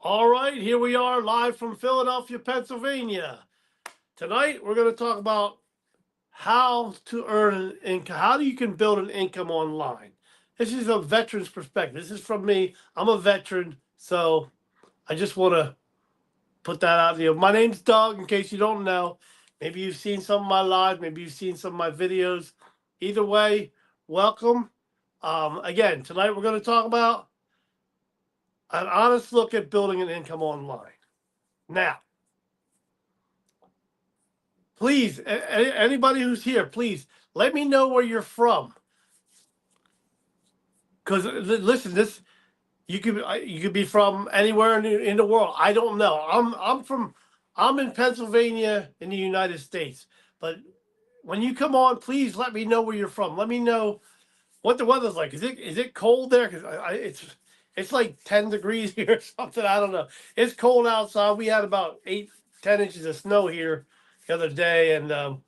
All right, here we are live from Philadelphia, Pennsylvania. Tonight we're going to talk about how to earn an income, how you can build an income online. This is a veteran's perspective. This is from me. I'm a veteran, so I just want to put that out there. My name's Doug, in case you don't know. Maybe you've seen some of my lives, maybe you've seen some of my videos. Either way, welcome. Again, tonight we're going to talk about an honest look at building an income online. Now, please, anybody who's here, please let me know where you're from. Because listen, this you could be from anywhere in the world. I don't know. I'm in Pennsylvania in the United States. But when you come on, please let me know where you're from. Let me know what the weather's like. Is it cold there? Because it's like 10 degrees here or something. I don't know. It's cold outside. We had about 8-10 inches of snow here the other day, and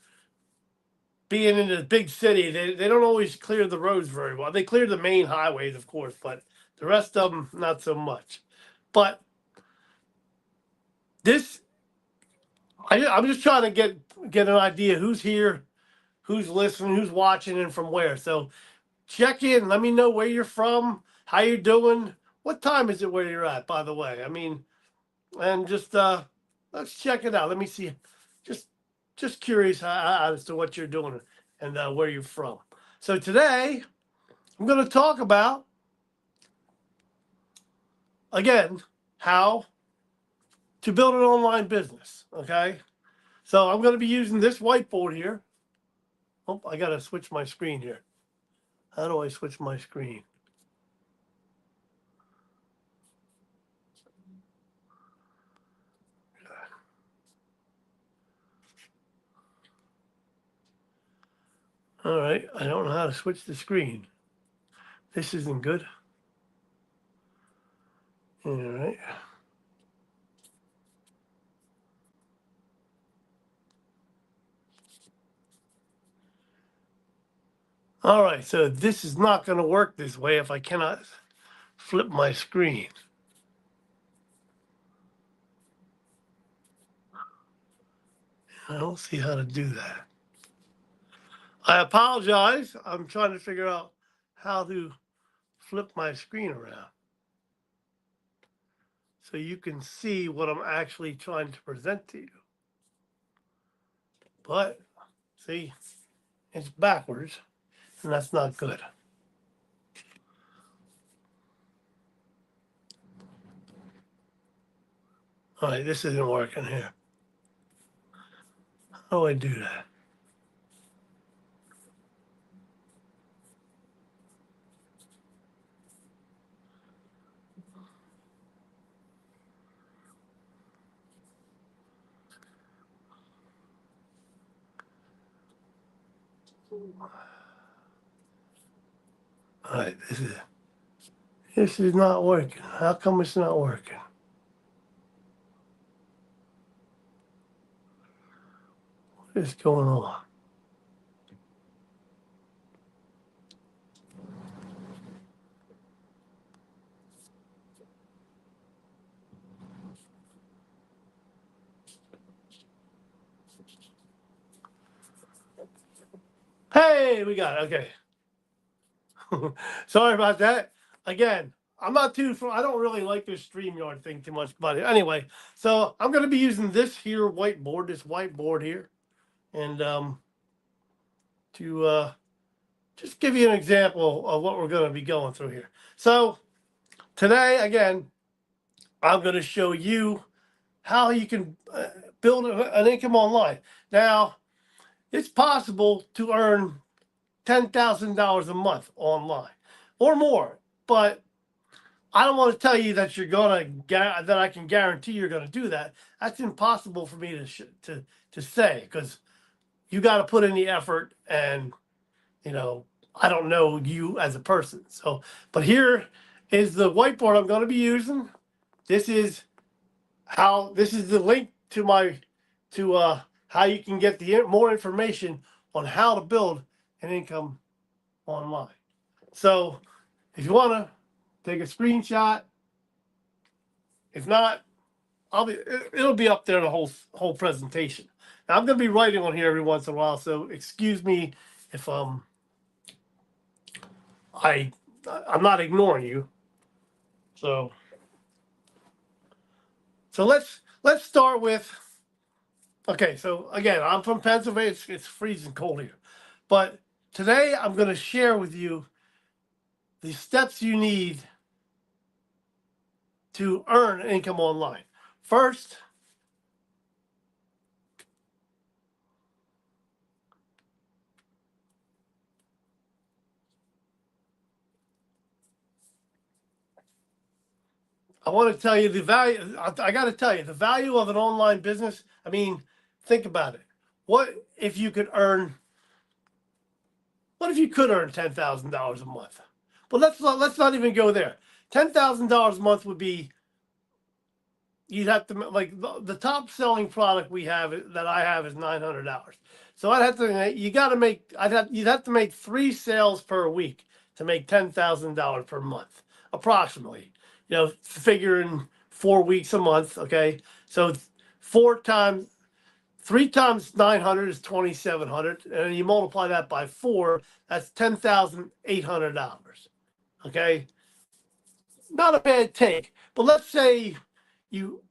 being in a big city, they don't always clear the roads very well. They clear the main highways, of course, but the rest of them, not so much. But this, I'm just trying to get an idea who's here, who's listening, who's watching, and from where. So check in. Let me know where you're from, how you're doing. What time is it where you're at, by the way? I mean, and just let's check it out. Let me see. Just just curious as to what you're doing and where you're from. So today I'm going to talk about, again, how to build an online business. Okay. So I'm going to be using this whiteboard here. Oh, I got to switch my screen here. How do I switch my screen? All right. I don't know how to switch the screen. This isn't good. All right. All right. So this is not going to work this way if I cannot flip my screen. I don't see how to do that. I apologize. I'm trying to figure out how to flip my screen around so you can see what I'm actually trying to present to you. But see, it's backwards, and that's not good. All right, this isn't working here. How do I do that? All right, this is not working. How come it's not working? What is going on? Hey, we got it. Okay. Sorry about that. Again, I'm not too. I don't really like this StreamYard thing too much, but anyway. So I'm going to be using this whiteboard here, and to just give you an example of what we're going to be going through here. So today, again, I'm going to show you how you can build an income online. Now, it's possible to earn $10,000 a month online or more, but I don't want to tell you that you're going to that I can guarantee you're going to do that. That's impossible for me to say, because you got to put in the effort, and you know I don't know you as a person. So, but here is the whiteboard I'm going to be using. This is the link to my to how you can get the more information on how to build an income online. So if you want to take a screenshot, If not, it'll be up there the whole presentation. Now, I'm going to be writing on here every once in a while, so excuse me if I I'm not ignoring you. So let's start with, okay, so again, I'm from Pennsylvania. It's freezing cold here. But today I'm going to share with you the steps you need to earn income online. First, I want to tell you the value. I got to tell you the value of an online business. I mean, think about it. What if you could earn? What if you could earn $10,000 a month? Well, let's not even go there. $10,000 a month would be, you'd have to, like, the top selling product we have that I have is $900. So you'd have to make 3 sales per week to make $10,000 per month, approximately. You know, figuring 4 weeks a month. Okay, so 3 times 900 is 2,700, and you multiply that by 4, that's $10,800. Okay, not a bad take. But let's say you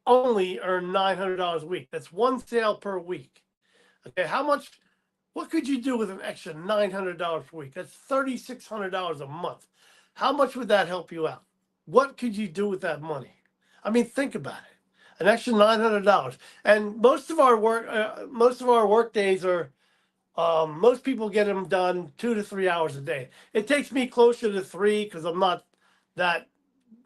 only earn $900 a week. That's 1 sale per week. Okay, what could you do with an extra $900 per week? That's $3,600 a month. How much would that help you out? What could you do with that money? I mean, think about it. An extra $900, and most of our work days are. Most people get them done 2 to 3 hours a day. It takes me closer to 3 because I'm not that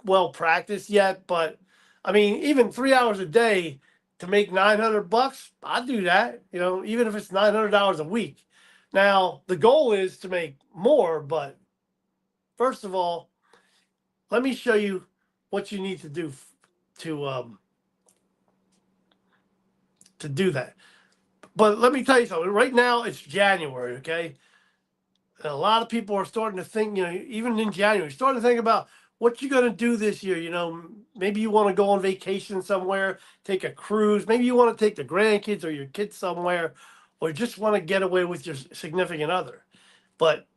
well practiced yet. But I mean, even 3 hours a day to make $900, I'd do that. You know, even if it's $900 a week. Now the goal is to make more, but first of all, let me show you what you need to do to do that. But let me tell you something. Right now it's January, okay? And a lot of people are starting to think, you know, even in January, starting to think about what you're going to do this year. You know, maybe you want to go on vacation somewhere, take a cruise. Maybe you want to take the grandkids or your kids somewhere, or just want to get away with your significant other. But,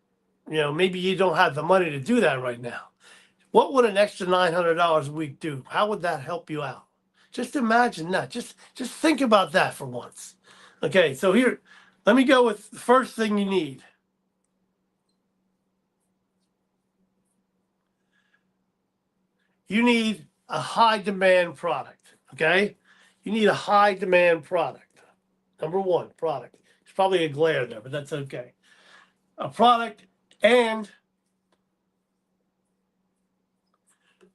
you know, maybe you don't have the money to do that right now. What would an extra $900 a week do? How would that help you out? Just imagine that. Just think about that for once. Okay, so here, let me go with the first thing you need. You need a high demand product. Okay, you need a high demand product. Number one, product. It's probably a glare there, but that's okay. A product and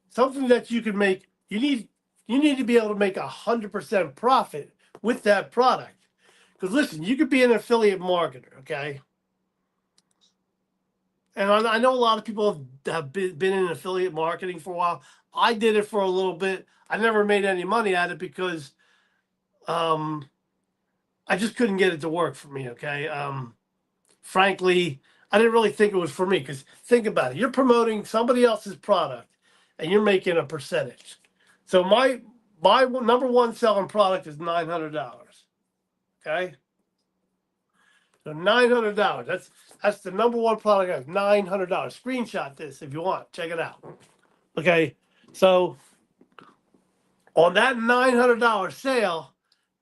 something that you can make. You need to be able to make 100% profit with that product. Because listen, you could be an affiliate marketer, okay? And I know a lot of people have been in affiliate marketing for a while. I did it for a little bit. I never made any money at it because I just couldn't get it to work for me, okay? Frankly, I didn't really think it was for me because think about it. You're promoting somebody else's product and you're making a percentage. So my number one selling product is $900. Okay? So $900. That's the number one product. I have $900. Screenshot this if you want. Check it out. Okay. So on that $900 sale,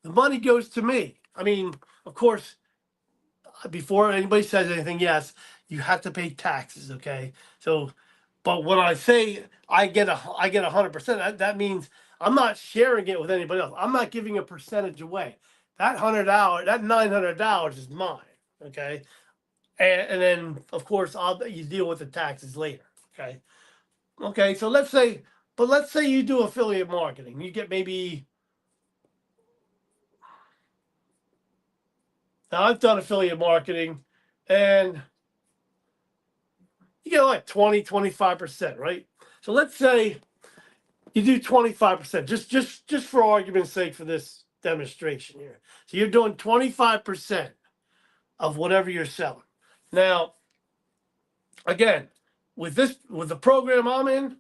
the money goes to me. I mean, of course, before anybody says anything, yes, you have to pay taxes. Okay. So, but when I say I get 100%, that means I'm not sharing it with anybody else. I'm not giving a percentage away. That $900 is mine. Okay. And then of course you deal with the taxes later. Okay. Okay. So let's say you do affiliate marketing. You get maybe, now I've done affiliate marketing and you get like 25%, right? So let's say you do 25%, just for argument's sake for this demonstration here. So you're doing 25% of whatever you're selling. Now, again, with the program I'm in,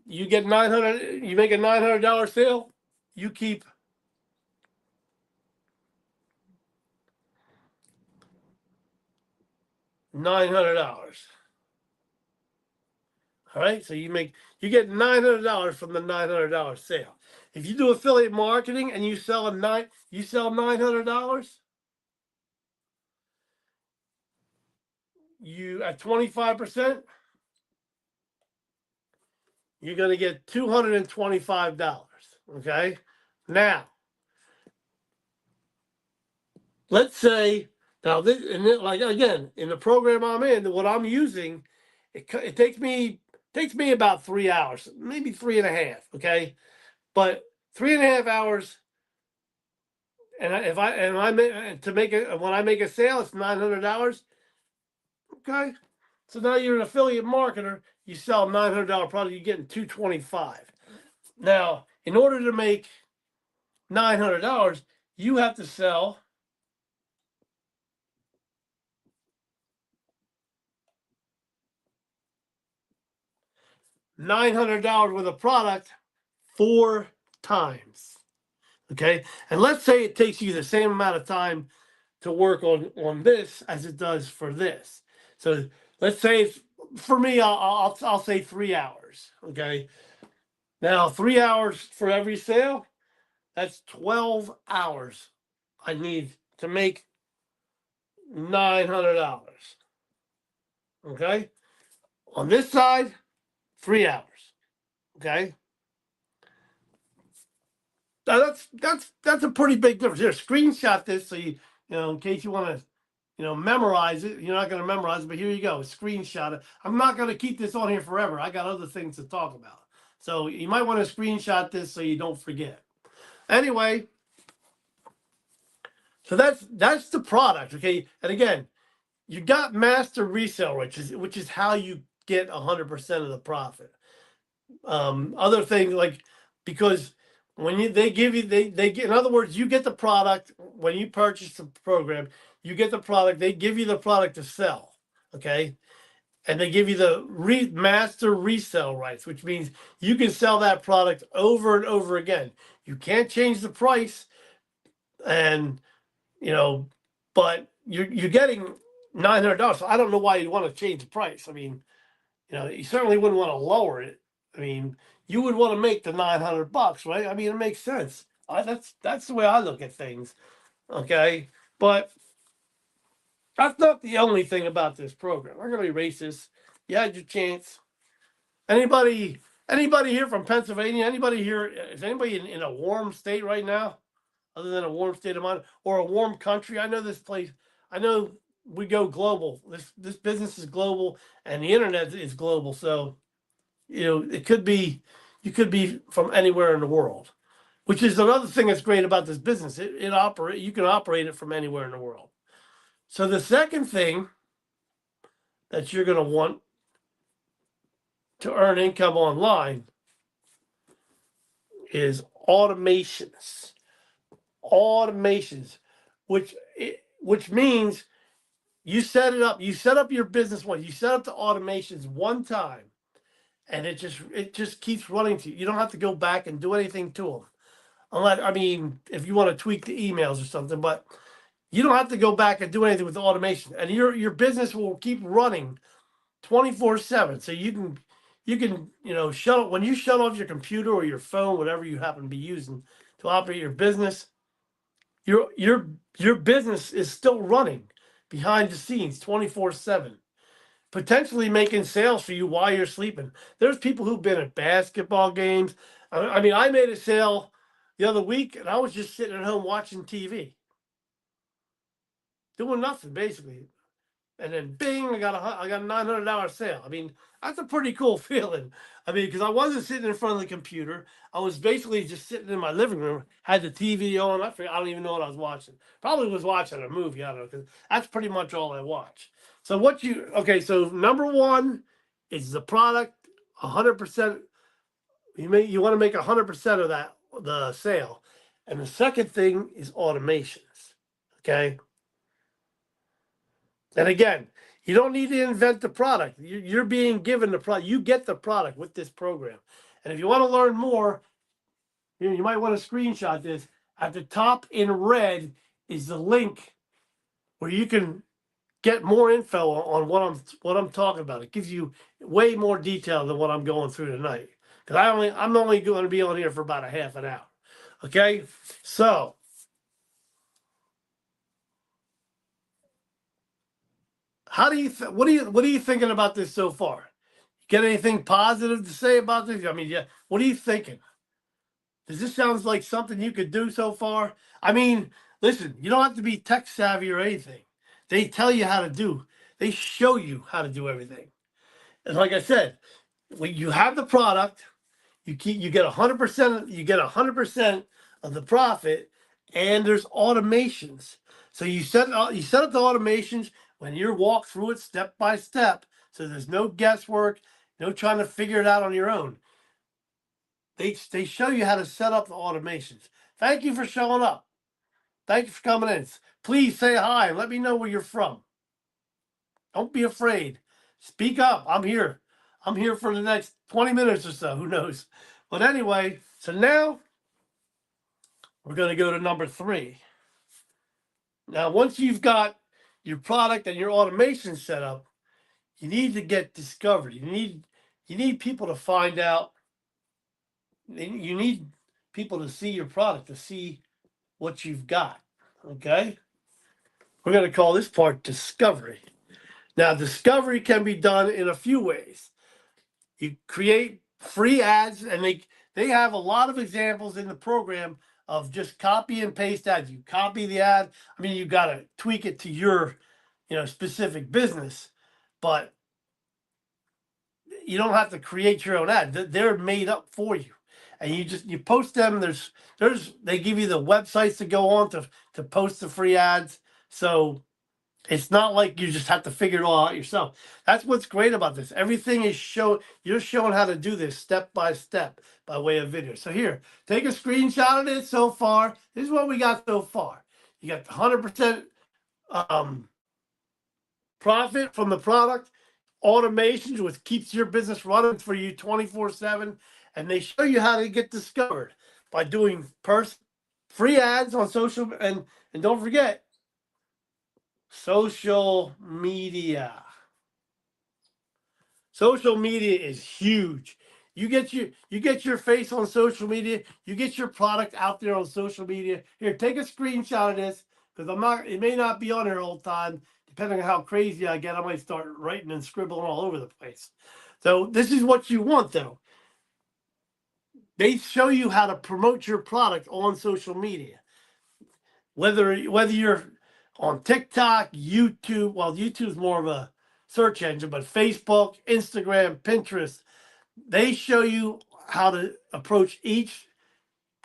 You get 900. You make a $900 sale. You keep $900. All right, so you get $900 from the $900 sale. If you do affiliate marketing and you sell $900, you at 25%, you're going to get $225. Okay, now let's say this, and then, like again, in the program I'm in, what I'm using, it takes me about 3 hours, maybe 3.5. Okay, but 3.5 hours. And if I make to make it when I make a sale, it's $900. Okay, so now you're an affiliate marketer. You sell $900 product, you're getting $225. Now, in order to make $900, you have to sell $900 worth of product 4 times. Okay, and let's say it takes you the same amount of time to work on this as it does for this. So let's say it's, for me, I'll say 3 hours. Okay, now 3 hours for every sale, that's 12 hours I need to make $900. Okay, on this side, 3 hours. Okay, now that's a pretty big difference. Here, screenshot this so you in case you want to memorize it. You're not going to memorize it, but here you go. Screenshot it. I'm not going to keep this on here forever. I got other things to talk about. So you might want to screenshot this so you don't forget. Anyway, so that's the product. Okay, and again, you got master resale, which is how you get 100% of the profit. Other things like, because when they give you they get, in other words, you get the product when you purchase the program. You get the product. They give you the product to sell. Okay, and they give you the master resale rights, which means you can sell that product over and over again. You can't change the price, and but you're getting $900. So I don't know why you'd want to change the price. I mean, you certainly wouldn't want to lower it. I mean, you would want to make the $900, right? I mean, it makes sense. That's the way I look at things. Okay, but that's not the only thing about this program. I'm going to erase this. You had your chance. Anybody here from Pennsylvania? Anybody here? Is anybody in a warm state right now, other than a warm state of mind or a warm country? I know this place. I know we go global. This business is global, and the internet is global. So it could be, you could be from anywhere in the world, which is another thing that's great about this business. You can operate it from anywhere in the world. So the second thing that you're going to want to earn income online is automations. Automations, which means you set it up. You set up your business once. You set up the automations one time, and it just keeps running to you. You don't have to go back and do anything to them, unless, I mean, if you want to tweak the emails or something. But you don't have to go back and do anything with the automation, and your business will keep running 24/7. So you can when you shut off your computer or your phone, whatever you happen to be using to operate your business, your business is still running behind the scenes 24/7, potentially making sales for you while you're sleeping. There's people who've been at basketball games. I mean, I made a sale the other week, and I was just sitting at home watching TV, doing nothing basically. And then bing, I got a $900 sale. I mean, that's a pretty cool feeling. I mean, because I wasn't sitting in front of the computer. I was basically just sitting in my living room, had the TV on. I don't even know what I was watching. Probably was watching a movie. I don't know, because that's pretty much all I watch. So so number one is the product, 100%. You want to make 100% of that, the sale. And the second thing is automations. Okay. And again, You don't need to invent the product. You're being given the product. You get the product with this program. And if you want to learn more, you might want to screenshot this. At the top in red is the link where you can get more info on what I'm talking about. It gives you way more detail than what I'm going through tonight. Because I'm only going to be on here for about a half an hour. Okay, so what are you thinking about this so far? Get anything positive to say about this? I mean, yeah. What are you thinking? Does this sound like something you could do so far? I mean, listen, you don't have to be tech savvy or anything. They tell you how to do. They show you how to do everything. And like I said, when you have the product, you get 100%. You get 100% of the profit, and there's automations. So you set up the automations when you walk through it step by step. So there's no guesswork, no trying to figure it out on your own. They show you how to set up the automations. Thank you for showing up. Thank you for coming in. Please say hi and let me know where you're from. Don't be afraid. Speak up. I'm here. I'm here for the next 20 minutes or so. Who knows? But anyway, so now we're going to go to number 3. Now, once you've got your product and your automation set up, you need to get discovered. You need people to find out. You need people to see your product, to see what you've got. Okay? We're going to call this part discovery. Now, discovery can be done in a few ways. You create free ads, and they have a lot of examples in the program of just copy and paste ads. You copy the ad. I mean, you got to tweak it to your, specific business, but you don't have to create your own ad. They're made up for you, and you post them. They give you the websites to go on to post the free ads. So it's not like you just have to figure it all out yourself. That's what's great about this. Everything is you're showing how to do this step by step by way of video. So here, take a screenshot of this so far. This is what we got so far. You got the 100% profit from the product, automations, which keeps your business running for you 24/7, and they show you how to get discovered by doing free ads on social, and don't forget, social media. Social media is huge. You get your face on social media. You get your product out there on social media. Here, take a screenshot of this, because it may not be on here all the time. Depending on how crazy I get, I might start writing and scribbling all over the place. So this is what you want, though. They show you how to promote your product on social media. Whether you're on TikTok, YouTube, well, YouTube's more of a search engine, but Facebook, Instagram, Pinterest, they show you how to approach each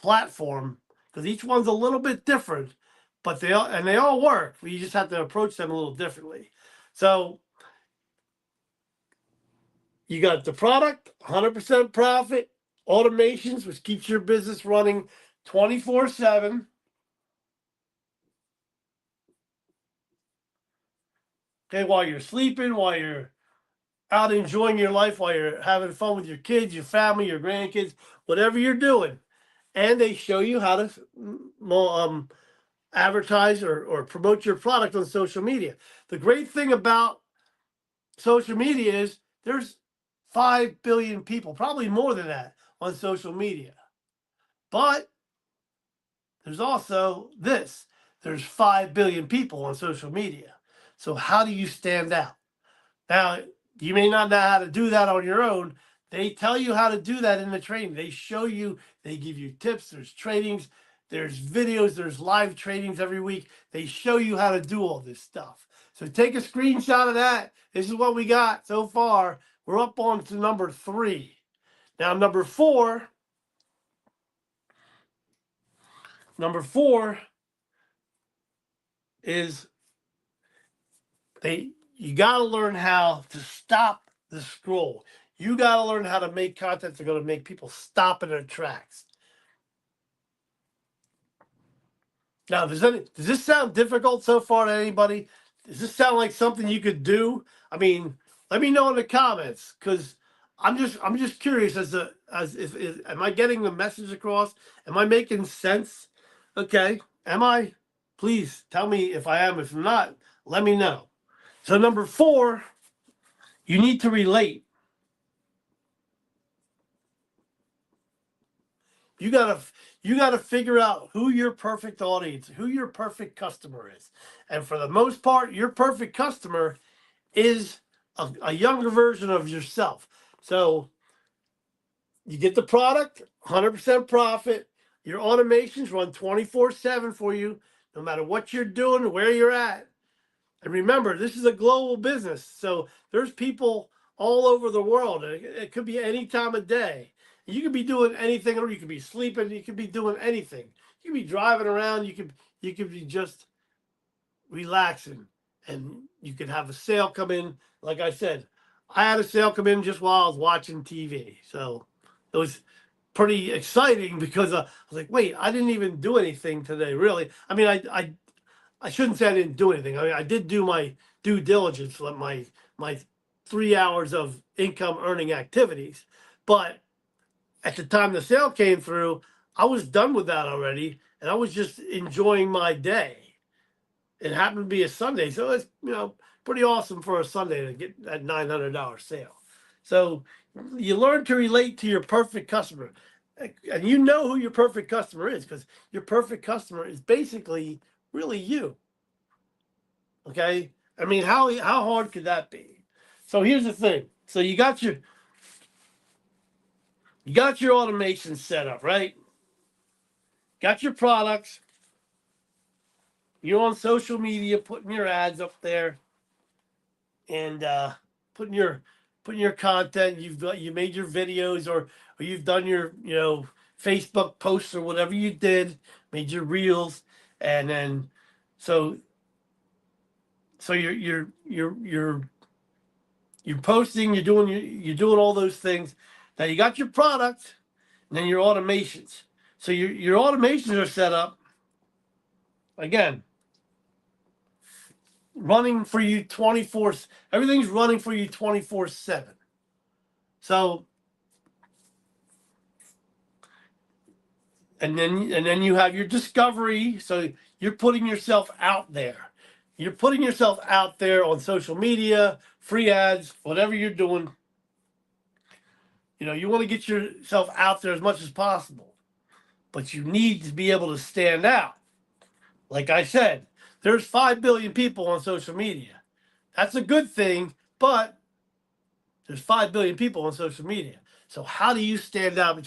platform, because each one's a little bit different, but they all work. You just have to approach them a little differently. So you got the product, 100% profit, automations, which keeps your business running 24/7. Okay, while you're sleeping, while you're out enjoying your life, while you're having fun with your kids, your family, your grandkids, whatever you're doing. And they show you how to advertise or promote your product on social media. The great thing about social media is there's 5 billion people, probably more than that, on social media. But there's also this. There's 5 billion people on social media. So how do you stand out? Now, you may not know how to do that on your own. They tell you how to do that in the training. They show you, they give you tips, there's trainings, there's videos, there's live trainings every week. They show you how to do all this stuff. So take a screenshot of that. This is what we got so far. We're up on to number 3. Now, number 4 is you got to learn how to stop the scroll. You got to learn how to make content that's going to make people stop in their tracks. Now, does this sound difficult so far to anybody? Does this sound like something you could do? I mean, let me know in the comments, because I'm just curious as if am I getting the message across? Am I making sense? Okay, am I? Please tell me if I am. If not, let me know. So number 4, you need to relate. You gotta you gotta figure out who your perfect audience, who your perfect customer is, and for the most part, your perfect customer is a younger version of yourself. So you get the product, 100% profit. Your automations run 24/7 for you, no matter what you're doing, where you're at. And remember, this is a global business. So there's people all over the world. It could be any time of day. You could be doing anything, or you could be sleeping. You could be doing anything. You could be driving around. You could be just relaxing, and you could have a sale come in. Like I said, I had a sale come in just while I was watching TV. So it was pretty exciting because I was like, wait, I didn't even do anything today, really. I mean, I shouldn't say I didn't do anything. I mean, I did do my due diligence, like my 3 hours of income earning activities. But at the time the sale came through, I was done with that already, and I was just enjoying my day. It happened to be a Sunday, so it's pretty awesome for a Sunday to get that $900 sale. So you learn to relate to your perfect customer, and you know who your perfect customer is, because your perfect customer is basically really you. Okay, I mean, how hard could that be? So here's the thing. So you got your automation set up, right? Got your products. You're on social media, putting your ads up there, and putting your content. You made your videos, or you've done your Facebook posts or whatever you did, made your reels, and then so you're posting, you're doing all those things. Now you got your product, and then your automations. So your automations are set up again, running for you 24. Everything's running for you 24/7. So and then you have your discovery. So you're putting yourself out there. You're putting yourself out there on social media, free ads, whatever you're doing. You want to get yourself out there as much as possible, but you need to be able to stand out. Like I said, there's 5 billion people on social media. That's a good thing, but there's 5 billion people on social media. So how do you stand out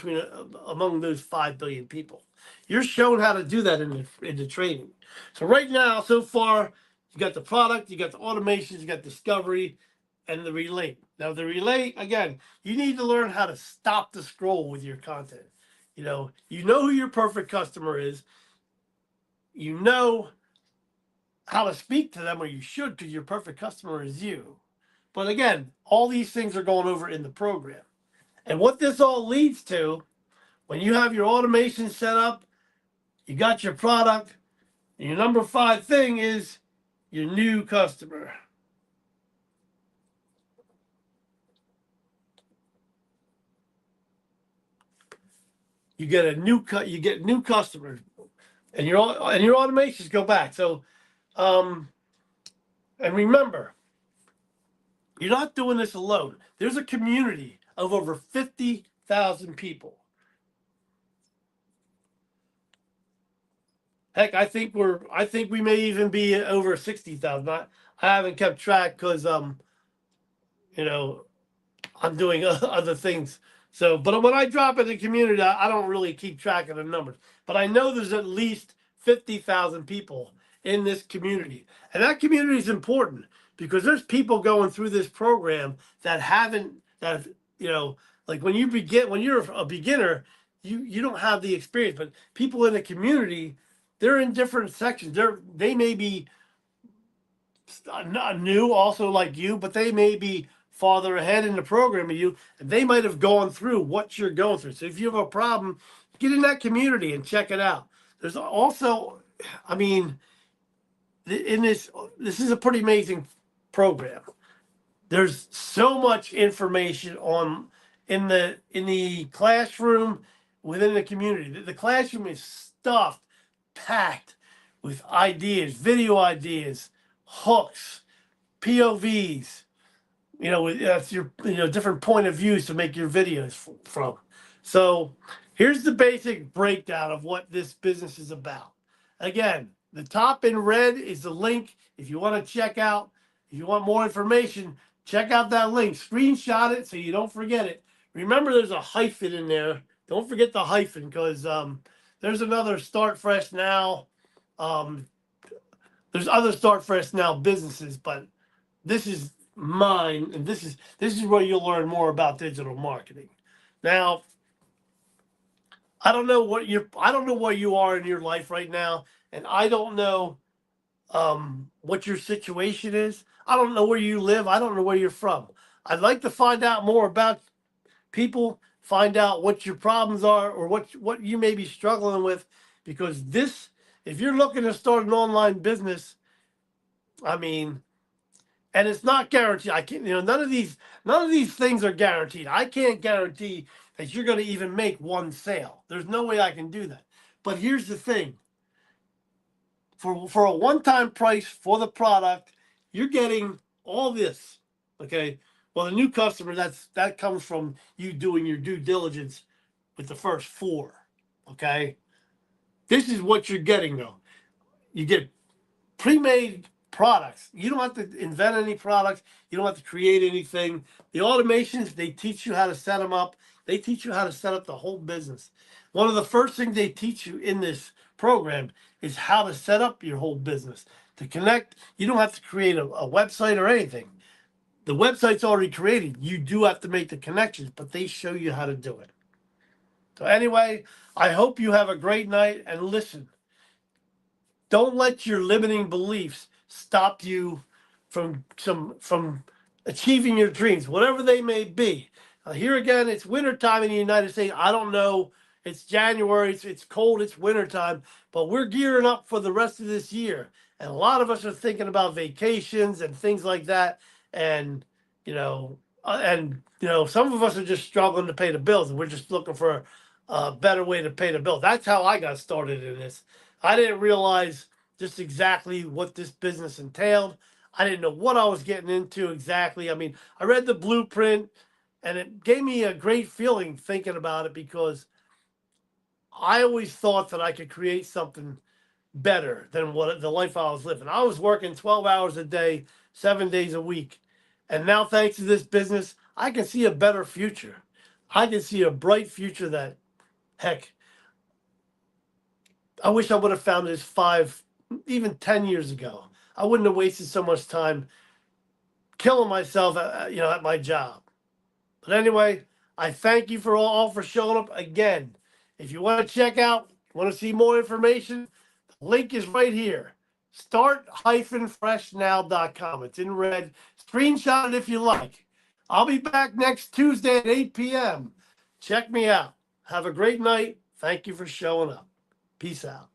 among those 5 billion people? You're shown how to do that in the training. So right now, so far, you got the product, you got the automations, you got discovery, and the relate. Now the relate, again, you need to learn how to stop the scroll with your content. You know who your perfect customer is. You know how to speak to them, or you should, because your perfect customer is you. But again, all these things are going over in the program. And what this all leads to, when you have your automation set up, you got your product, and your number 5 thing is your new customer. You get new customers, and your automations go back. So, and remember, you're not doing this alone. There's a community of over 50,000 people. Heck, I think we may even be over 60,000. I haven't kept track because you know, I'm doing other things. So, but when I drop in the community, I don't really keep track of the numbers. But I know there's at least 50,000 people in this community, and that community is important because there's people going through this program that like when you're a beginner, you don't have the experience. But people in the community, they're in different sections. They may be not new, also like you, but they may be farther ahead in the program of you, and they might have gone through what you're going through. So if you have a problem, get in that community and check it out. There's also, I mean, in this is a pretty amazing program. There's so much information on in the classroom, within the community. The classroom is stuffed, packed with ideas, video ideas, hooks, POVs. That's your different point of views to make your videos from. So here's the basic breakdown of what this business is about. Again, the top in red is the link. If you want to check out, if you want more information, check out that link. Screenshot it so you don't forget it. Remember, there's a hyphen in there. Don't forget the hyphen, because there's another Start Fresh Now. There's other Start Fresh Now businesses, but this is mine, and this is where you'll learn more about digital marketing. Now, I don't know where you are in your life right now, and I don't know what your situation is. I don't know where you live. I don't know where you're from. I'd like to find out more about people, find out what your problems are, or what you may be struggling with, because if you're looking to start an online business, I mean, and it's not guaranteed. I can't, none of these things are guaranteed. I can't guarantee that you're going to even make one sale. There's no way I can do that. But here's the thing. For a one-time price for the product, you're getting all this. Okay. Well, the new customer, that comes from you doing your due diligence with the first 4. Okay. This is what you're getting, though. You get pre-made products. You don't have to invent any products. You don't have to create anything. The automations, they teach you how to set them up. They teach you how to set up the whole business. One of the first things they teach you in this program is how to set up your whole business. To connect, you don't have to create a website or anything. The website's already created. You do have to make the connections, but they show you how to do it. So anyway, I hope you have a great night, and listen, don't let your limiting beliefs stop you from achieving your dreams, whatever they may be. Here again, it's wintertime in the United States. I don't know. It's January. It's cold. It's wintertime. But we're gearing up for the rest of this year. And a lot of us are thinking about vacations and things like that. And, some of us are just struggling to pay the bills. And we're just looking for a better way to pay the bill. That's how I got started in this. I didn't realize just exactly what this business entailed. I didn't know what I was getting into exactly. I mean, I read the blueprint, and it gave me a great feeling thinking about it, because I always thought that I could create something better than what the life I was living. I was working 12 hours a day, 7 days a week. And now, thanks to this business, I can see a better future. I can see a bright future that, heck, I wish I would have found this 5, even 10 years ago. I wouldn't have wasted so much time killing myself at my job. But anyway, I thank you all for showing up again. If you want to check out, want to see more information, the link is right here. Start-freshnow.com. It's in red. Screenshot it if you like. I'll be back next Tuesday at 8 p.m. Check me out. Have a great night. Thank you for showing up. Peace out.